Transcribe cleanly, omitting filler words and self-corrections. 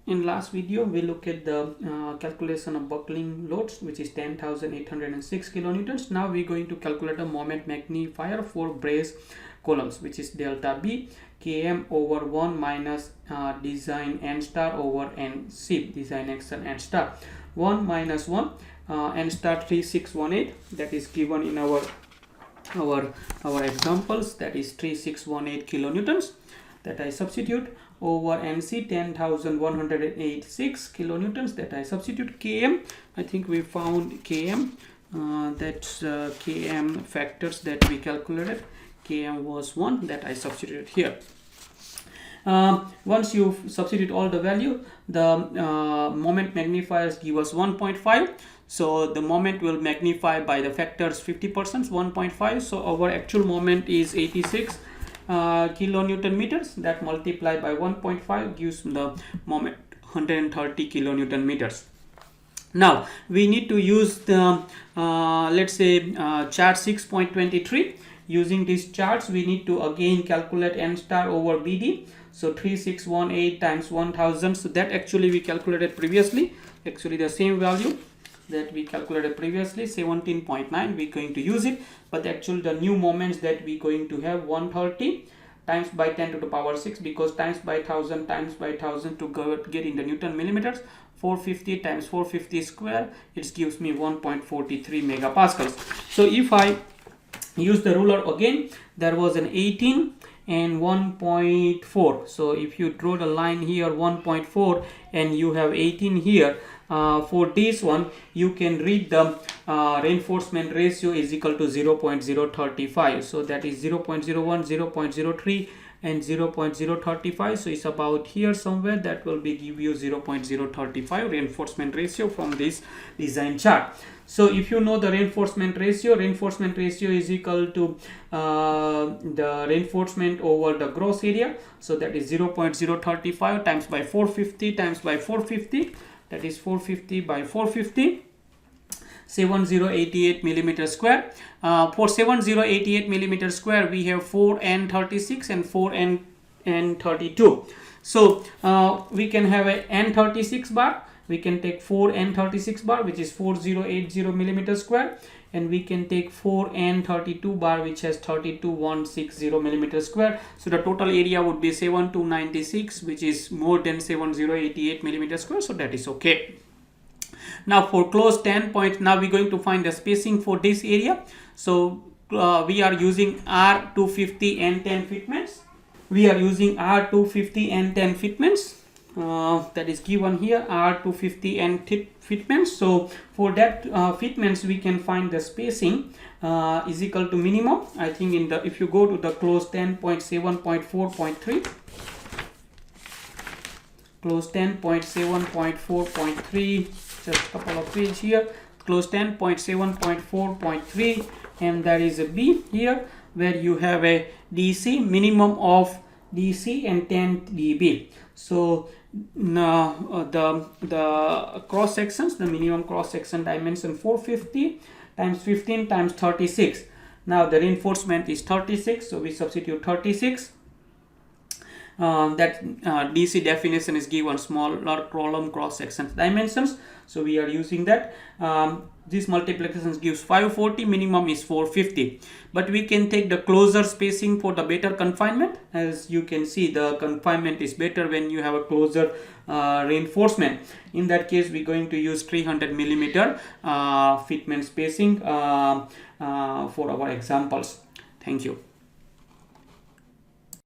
In last video, we look at the calculation of buckling loads, which is 10,806 kilonewtons. Now we're going to calculate a moment magnifier for brace columns, which is delta B km over 1 minus design n star over n c, design action n star 1 minus 1 n star 3618, that is given in our examples, that is 3618 kilonewtons, that I substitute, over NC 10,186 kilonewtons, that I substitute. Km, I think we found Km, that's Km factors that we calculated. Km was 1, that I substituted here. Once you substitute all the value, the moment magnifiers give us 1.5. So the moment will magnify by the factors 50%, 1.5. So our actual moment is 86 kilonewton meters. That multiplied by 1.5 gives the moment 130 kilonewton meters. Now we need to use the let's say chart 6.23. Using these charts, we need to again calculate n star over BD. So 3618 times 1000. So that actually we calculated previously. Actually the same value that we calculated previously, 17.9. We're going to use it, but actually the new moments that we're going to have 130 times by 10 to the power 6, because times by 1000 to get in the Newton millimeters. 450 times 450 square, it gives me 1.43 megapascals. So if I use the ruler again, there was an 18 and 1.4. so if you draw the line here 1.4 and you have 18 here, for this one you can read the reinforcement ratio is equal to 0.035. so that is 0.01, 0.03 and 0.035. so it's about here somewhere. That will be give you 0.035 reinforcement ratio from this design chart. So if you know the reinforcement ratio is equal to the reinforcement over the gross area. So that is 0.035 times by 450 times by 450, that is 450 by 450, 7088 millimeter square. For 7088 millimeter square, we have 4N36 and 4N32. So we can have a N36 bar. We can take 4N36 bar, which is 4080 millimeter square, and we can take 4N32 bar, which has 32160 millimeter square. So the total area would be 7296, which is more than 7088 millimeter square. So that is okay. Now for closed 10 points, now we're going to find the spacing for this area. So we are using R250 N10 fitments. We are using R250 N10 fitments. That is given here, R250 N fitments. So for that fitments, we can find the spacing is equal to minimum. I think in the, if you go to the close 10.7.4.3, close 10.7.4.3, just a couple of pages here, close 10.7.4.3, and there is a B here where you have a DC minimum of DC and 10 dB. So now the cross sections, the minimum cross section dimension 450 times 15 times 36. Now the reinforcement is 36, so we substitute 36. That DC definition is given smaller column cross section dimensions, so we are using that. This multiplications gives 540, minimum is 450, but we can take the closer spacing for the better confinement. As you can see, the confinement is better when you have a closer reinforcement. In that case, we're going to use 300 millimeter fitment spacing for our examples. Thank you.